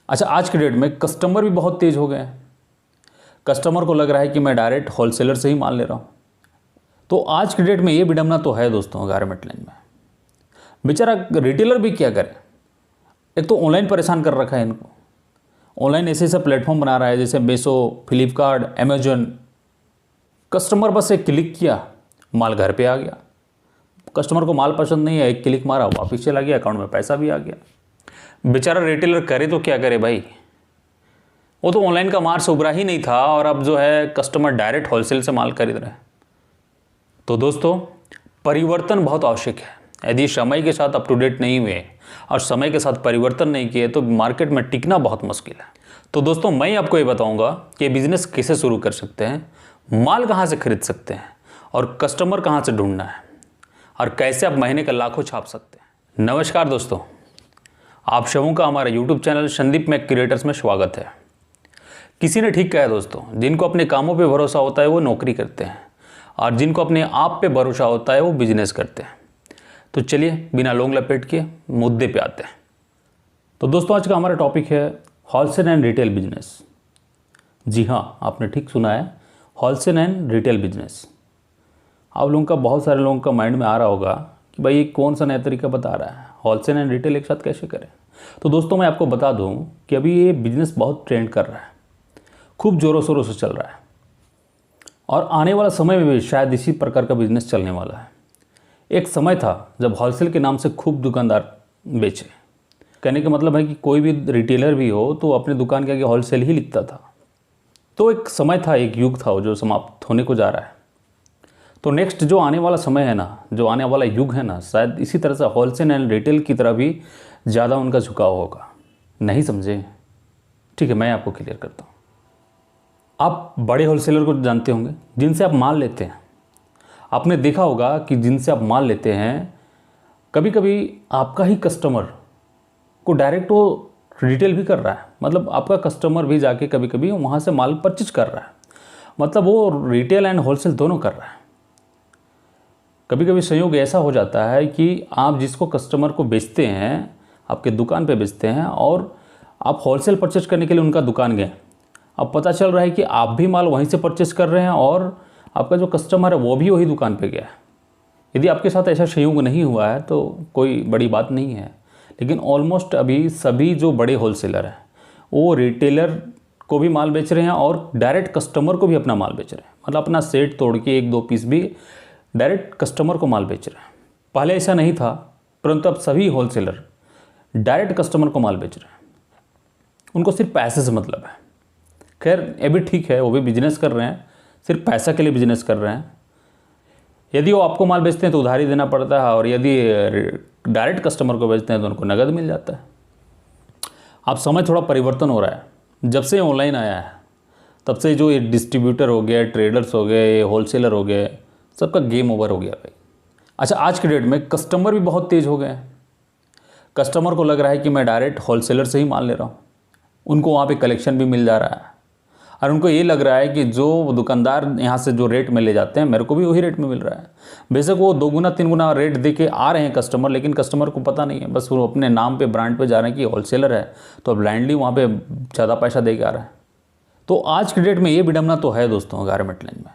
अच्छा, आज के डेट में कस्टमर भी बहुत तेज़ हो गए हैं। कस्टमर को लग रहा है कि मैं डायरेक्ट होलसेलर से ही माल ले रहा हूँ। तो आज के डेट में ये विडंबना तो है दोस्तों गारमेंट लाइन में। बेचारा रिटेलर भी क्या करे। एक तो ऑनलाइन परेशान कर रखा है इनको। ऑनलाइन ऐसे ऐसा प्लेटफॉर्म बना रहा है जैसे मीशो, फ्लिपकार्ट, अमेजन। कस्टमर बस एक क्लिक किया, माल घर पे आ गया। कस्टमर को माल पसंद नहीं है, एक क्लिक मारा, वापस चला गया, अकाउंट में पैसा भी आ गया। बेचारा रिटेलर करे तो क्या करे भाई। वो तो ऑनलाइन का मार्ग से उभरा ही नहीं था और अब जो है कस्टमर डायरेक्ट होलसेल से माल खरीद रहे हैं। तो दोस्तों, परिवर्तन बहुत आवश्यक है। यदि समय के साथ अप टू डेट नहीं हुए और समय के साथ परिवर्तन नहीं किए तो मार्केट में टिकना बहुत मुश्किल है। तो दोस्तों, मैं आपको ये बताऊंगा कि बिजनेस कैसे शुरू कर सकते हैं, माल कहाँ से खरीद सकते हैं और कस्टमर कहाँ से ढूंढना है और कैसे आप महीने का लाखों छाप सकते हैं। नमस्कार दोस्तों, आप सबों का हमारे YouTube channel Sandeep Mac creators में स्वागत है। किसी ने ठीक कहा है दोस्तों, जिनको अपने कामों पे भरोसा होता है वो नौकरी करते हैं और जिनको अपने आप पे भरोसा होता है वो बिजनेस करते हैं। तो चलिए बिना लोंग लपेट के मुद्दे पे आते हैं। तो दोस्तों, आज का हमारा टॉपिक है होलसेल एंड रिटेल बिजनेस। जी हाँ, आपने ठीक सुना है, होलसेल एंड रिटेल बिजनेस। आप लोगों का, बहुत सारे लोगों का माइंड में आ रहा होगा कि भाई ये कौन सा नया तरीका बता रहा है, होलसेल एंड रिटेल एक साथ कैसे करें। तो दोस्तों, मैं आपको बता दूं कि अभी ये बिजनेस बहुत ट्रेंड कर रहा है, खूब ज़ोरों शोरों से चल रहा है और आने वाला समय में भी शायद इसी प्रकार का बिजनेस चलने वाला है। एक समय था जब होलसेल के नाम से खूब दुकानदार बेचे। कहने का मतलब है कि कोई भी रिटेलर भी हो तो अपने दुकान के आगे होलसेल ही लिखता था। तो एक समय था, एक युग था जो समाप्त होने को जा रहा है। तो नेक्स्ट जो आने वाला समय है ना, जो आने वाला युग है ना, शायद इसी तरह से होलसेल एंड रिटेल की तरह भी ज़्यादा उनका झुकाव होगा। नहीं समझे? ठीक है, मैं आपको क्लियर करता हूँ। आप बड़े होलसेलर को जानते होंगे जिनसे आप माल लेते हैं। आपने देखा होगा कि जिनसे आप माल लेते हैं, कभी कभी आपका ही कस्टमर को डायरेक्ट वो रिटेल भी कर रहा है। मतलब आपका कस्टमर भी जाके कभी कभी वहाँ से माल परचेज कर रहा है। मतलब वो रिटेल एंड होलसेल दोनों कर रहा है। कभी कभी संयोग ऐसा हो जाता है कि आप जिसको कस्टमर को बेचते हैं, आपके दुकान पे बेचते हैं और आप होलसेल परचेज करने के लिए उनका दुकान गए। अब पता चल रहा है कि आप भी माल वहीं से परचेज कर रहे हैं और आपका जो कस्टमर है वो भी वही दुकान पे गया है। यदि आपके साथ ऐसा संयोग नहीं हुआ है तो कोई बड़ी बात नहीं है, लेकिन ऑलमोस्ट अभी सभी जो बड़े होलसेलर हैं वो रिटेलर को भी माल बेच रहे हैं और डायरेक्ट कस्टमर को भी अपना माल बेच रहे हैं। मतलब अपना सेट तोड़ के एक दो पीस भी डायरेक्ट कस्टमर को माल बेच रहे हैं। पहले ऐसा नहीं था, परंतु अब सभी होलसेलर डायरेक्ट कस्टमर को माल बेच रहे हैं। उनको सिर्फ पैसे से मतलब है। खैर, ये भी ठीक है, वो भी बिजनेस कर रहे हैं, सिर्फ पैसा के लिए बिजनेस कर रहे हैं। यदि वो आपको माल बेचते हैं तो उधारी देना पड़ता है और यदि डायरेक्ट कस्टमर को बेचते हैं तो उनको नगद मिल जाता है। अब समय थोड़ा परिवर्तन हो रहा है। जब से ऑनलाइन आया है तब से जो ये डिस्ट्रीब्यूटर हो गया, ट्रेडर्स हो गए, होलसेलर हो गए, सबका गेम ओवर हो गया भाई। अच्छा, आज के डेट में कस्टमर भी बहुत तेज़ हो गए हैं। कस्टमर को लग रहा है कि मैं डायरेक्ट होलसेलर से ही माल ले रहा हूँ। उनको वहाँ पे कलेक्शन भी मिल जा रहा है और उनको ये लग रहा है कि जो दुकानदार यहाँ से जो रेट में ले जाते हैं मेरे को भी वही रेट में मिल रहा है। बेशक वो 2 गुना 3 गुना रेट दे के आ रहे हैं कस्टमर, लेकिन कस्टमर को पता नहीं है। बस वो अपने नाम पे, ब्रांड पे जा रहे हैं कि होलसेलर है तो ब्लाइंडली वहाँ पे ज़्यादा पैसा दे के आ रहा है। तो आज के डेट में ये विडंबना तो है दोस्तों गारमेंट लाइन में।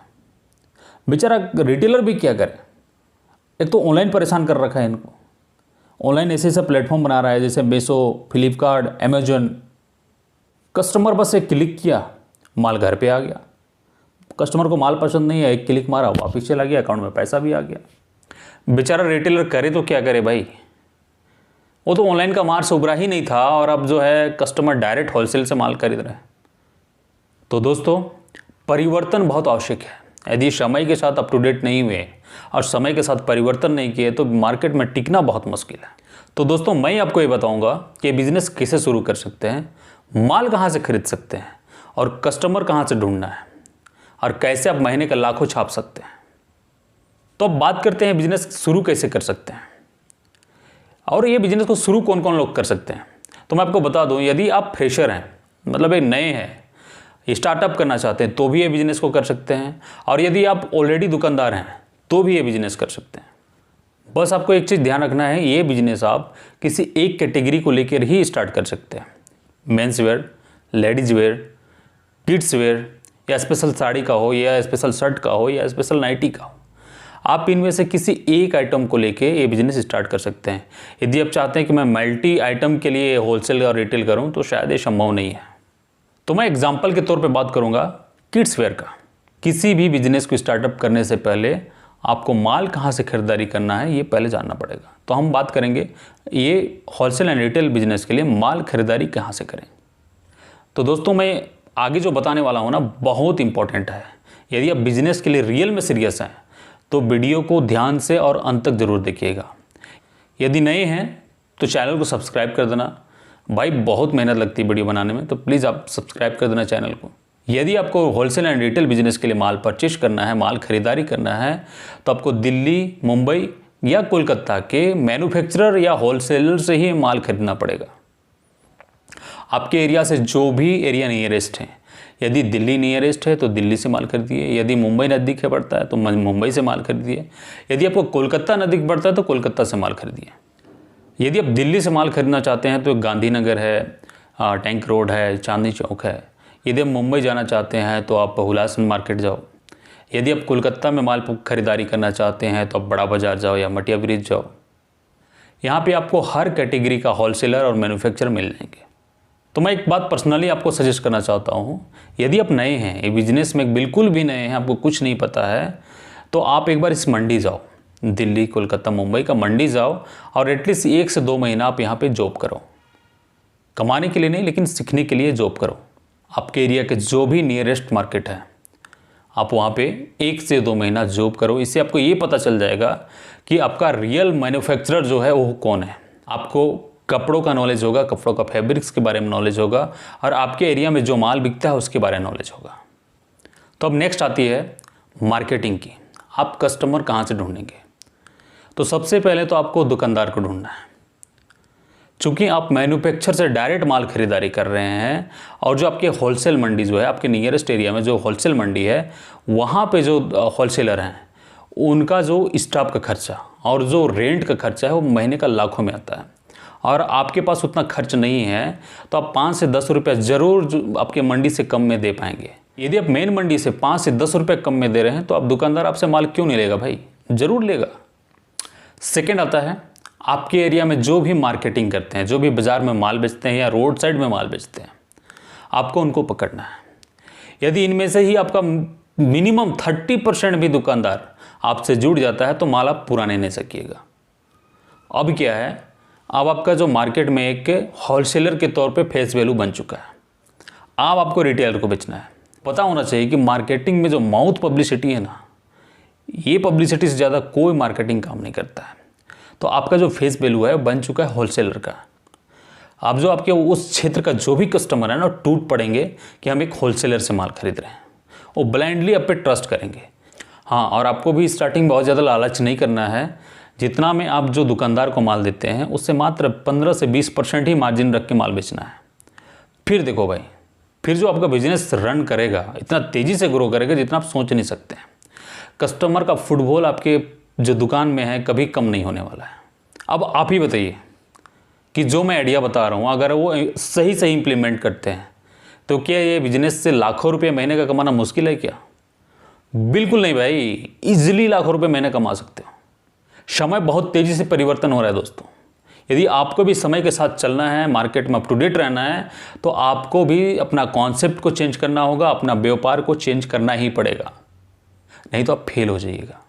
बेचारा रिटेलर भी क्या करे। एक तो ऑनलाइन परेशान कर रखा है इनको। ऑनलाइन ऐसे ऐसा प्लेटफॉर्म बना रहा है जैसे मीशो, फ्लिपकार्ट, अमेजन। कस्टमर बस एक क्लिक किया, माल घर पे आ गया। कस्टमर को माल पसंद नहीं है, एक क्लिक मारा, वापस चला गया, अकाउंट में पैसा भी आ गया। बेचारा रिटेलर करे तो क्या करे भाई। वो तो ऑनलाइन का मार्ग से उभरा ही नहीं था और अब जो है कस्टमर डायरेक्ट होलसेल से माल खरीद रहे हैं। तो दोस्तों, परिवर्तन बहुत आवश्यक है। यदि समय के साथ अप टू डेट नहीं हुए और समय के साथ परिवर्तन नहीं किए तो मार्केट में टिकना बहुत मुश्किल है। तो दोस्तों, मैं आपको ये बताऊंगा कि बिजनेस कैसे शुरू कर सकते हैं, माल कहाँ से खरीद सकते हैं और कस्टमर कहाँ से ढूंढना है और कैसे आप महीने का लाखों छाप सकते हैं। तो अब बात करते हैं बिजनेस शुरू कैसे कर सकते हैं और ये बिजनेस को शुरू कौन कौन लोग कर सकते हैं। तो मैं आपको बता दूं, यदि आप फ्रेशर हैं, मतलब एक नए हैं, स्टार्टअप करना चाहते हैं तो भी ये बिजनेस को कर सकते हैं और यदि आप ऑलरेडी दुकानदार हैं तो भी ये बिजनेस कर सकते हैं। बस आपको एक चीज़ ध्यान रखना है, ये बिजनेस आप किसी एक कैटेगरी को लेकर ही स्टार्ट कर सकते हैं। Men's wear, ladies wear, kids where, या स्पेशल साड़ी का हो, या स्पेशल शर्ट का हो, या स्पेशल नाइटी का हो, आप इनमें से किसी एक आइटम को लेके ये बिजनेस स्टार्ट कर सकते हैं। यदि आप चाहते हैं कि मैं मल्टी आइटम के लिए होलसेल और रिटेल करूं तो शायद ये संभव नहीं है। तो मैं एग्जांपल के तौर पे बात करूंगा किड्स वेयर का। किसी भी बिजनेस को स्टार्टअप करने से पहले आपको माल कहाँ से खरीदारी करना है ये पहले जानना पड़ेगा। तो हम बात करेंगे ये होलसेल एंड रिटेल बिजनेस के लिए माल खरीदारी कहाँ से करें। तो दोस्तों मैं आगे जो बताने वाला हूँ ना बहुत इंपॉर्टेंट है। यदि आप बिजनेस के लिए रियल में सीरियस हैं तो वीडियो को ध्यान से और अंत तक जरूर देखिएगा। यदि नए हैं तो चैनल को सब्सक्राइब कर देना। भाई बहुत मेहनत लगती है वीडियो बनाने में, तो प्लीज़ आप सब्सक्राइब कर देना चैनल को। यदि आपको होलसेल एंड रिटेल बिजनेस के लिए माल परचेज करना है, माल खरीदारी करना है, तो आपको दिल्ली, मुंबई या कोलकाता के मैन्युफैक्चरर या होलसेलर से ही माल खरीदना पड़ेगा। आपके एरिया से जो भी एरिया नियरेस्ट है, यदि दिल्ली नियरेस्ट है तो दिल्ली से माल खरीदिए, यदि मुंबई नज़दीक है पड़ता है तो मुंबई से माल खरीदिए, यदि आपको कोलकाता नज़दीक पड़ता है तो कोलकाता से माल खरीदिए। यदि आप दिल्ली से माल खरीदना चाहते हैं तो गांधीनगर है, टैंक रोड है, चांदनी चौक है। यदि आप मुंबई जाना चाहते हैं तो आप हुलासन मार्केट जाओ। यदि आप कोलकाता में माल खरीदारी करना चाहते हैं तो आप बड़ा बाज़ार जाओ या मटिया ब्रिज जाओ। यहाँ पे आपको हर कैटेगरी का होलसेलर और मैन्युफैक्चरर मिल जाएंगे। तो मैं एक बात पर्सनली आपको सजेस्ट करना चाहता हूँ, यदि आप नए हैं, ये बिजनेस में बिल्कुल भी नए हैं, आपको कुछ नहीं पता है, तो आप एक बार इस मंडी जाओ, दिल्ली, कोलकाता, मुंबई का मंडी जाओ और एटलीस्ट 1 से 2 महीना आप यहाँ पे जॉब करो। कमाने के लिए नहीं, लेकिन सीखने के लिए जॉब करो। आपके एरिया के जो भी नियरेस्ट मार्केट है आप वहाँ पे 1 से 2 महीना जॉब करो। इससे आपको ये पता चल जाएगा कि आपका रियल मैन्युफैक्चरर जो है वो कौन है। आपको कपड़ों का नॉलेज होगा, कपड़ों का फैब्रिक्स के बारे में नॉलेज होगा और आपके एरिया में जो माल बिकता है उसके बारे में नॉलेज होगा। तो अब नेक्स्ट आती है मार्केटिंग की। आप कस्टमर कहाँ से ढूंढेंगे? तो सबसे पहले तो आपको दुकानदार को ढूंढना है। चूँकि आप मैन्युफैक्चर से डायरेक्ट माल खरीदारी कर रहे हैं और जो आपके होलसेल मंडी जो है, आपके नियरेस्ट एरिया में जो होलसेल मंडी है, वहाँ पे जो होलसेलर हैं उनका जो स्टाफ का खर्चा और जो रेंट का खर्चा है वो महीने का लाखों में आता है और आपके पास उतना खर्च नहीं है तो आप 5 से 10 रुपये ज़रूर आपके मंडी से कम में दे पाएंगे। यदि आप मेन मंडी से 5 से 10 रुपये कम में दे रहे हैं तो आप दुकानदार आपसे माल क्यों नहीं लेगा भाई? ज़रूर लेगा। सेकंड आता है आपके एरिया में जो भी मार्केटिंग करते हैं, जो भी बाज़ार में माल बेचते हैं या रोड साइड में माल बेचते हैं, आपको उनको पकड़ना है। यदि इनमें से ही आपका मिनिमम 30% भी दुकानदार आपसे जुड़ जाता है तो माल आप पूरा नहीं ले सकिएगा। अब क्या है, अब आपका जो मार्केट में एक होलसेलर के तौर पे फेस वैल्यू बन चुका है। अब आपको रिटेलर को बेचना है। पता होना चाहिए कि मार्केटिंग में जो माउथ पब्लिसिटी है ना, ये पब्लिसिटी से ज़्यादा कोई मार्केटिंग काम नहीं करता है। तो आपका जो फेस वैल्यू है बन चुका है होलसेलर का। आप जो आपके उस क्षेत्र का जो भी कस्टमर है ना, टूट पड़ेंगे कि हम एक होलसेलर से माल खरीद रहे हैं। वो ब्लाइंडली आप पे ट्रस्ट करेंगे। हाँ, और आपको भी स्टार्टिंग बहुत ज़्यादा लालच नहीं करना है। जितना में आप जो दुकानदार को माल देते हैं उससे मात्र 15 से 20% ही मार्जिन रख के माल बेचना है। फिर देखो भाई, फिर जो आपका बिजनेस रन करेगा इतना तेज़ी से ग्रो करेगा जितना आप सोच नहीं सकते हैं। कस्टमर का फुटबॉल आपके जो दुकान में है कभी कम नहीं होने वाला है। अब आप ही बताइए कि जो मैं आइडिया बता रहा हूँ अगर वो सही सही इम्प्लीमेंट करते हैं तो क्या ये बिजनेस से लाखों रुपये महीने का कमाना मुश्किल है क्या? बिल्कुल नहीं भाई, ईजिली लाखों रुपये महीने कमा सकते हो। समय बहुत तेज़ी से परिवर्तन हो रहा है दोस्तों। यदि आपको भी समय के साथ चलना है, मार्केट में अप टू डेट रहना है, तो आपको भी अपना कॉन्सेप्ट को चेंज करना होगा, अपना व्यापार को चेंज करना ही पड़ेगा, नहीं तो आप फेल हो जाइएगा।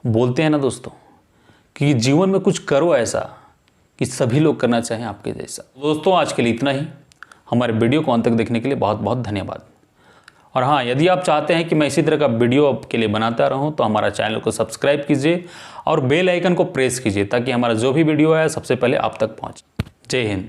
बोलते हैं ना दोस्तों कि जीवन में कुछ करो ऐसा कि सभी लोग करना चाहें आपके जैसा। दोस्तों आज के लिए इतना ही। हमारे वीडियो को अंत तक देखने के लिए बहुत बहुत धन्यवाद। और हाँ, यदि आप चाहते हैं कि मैं इसी तरह का वीडियो आपके लिए बनाता रहूं तो हमारा चैनल को सब्सक्राइब कीजिए और बेल आइकन को प्रेस कीजिए ताकि हमारा जो भी वीडियो है सबसे पहले आप तक पहुंचे। जय हिंद।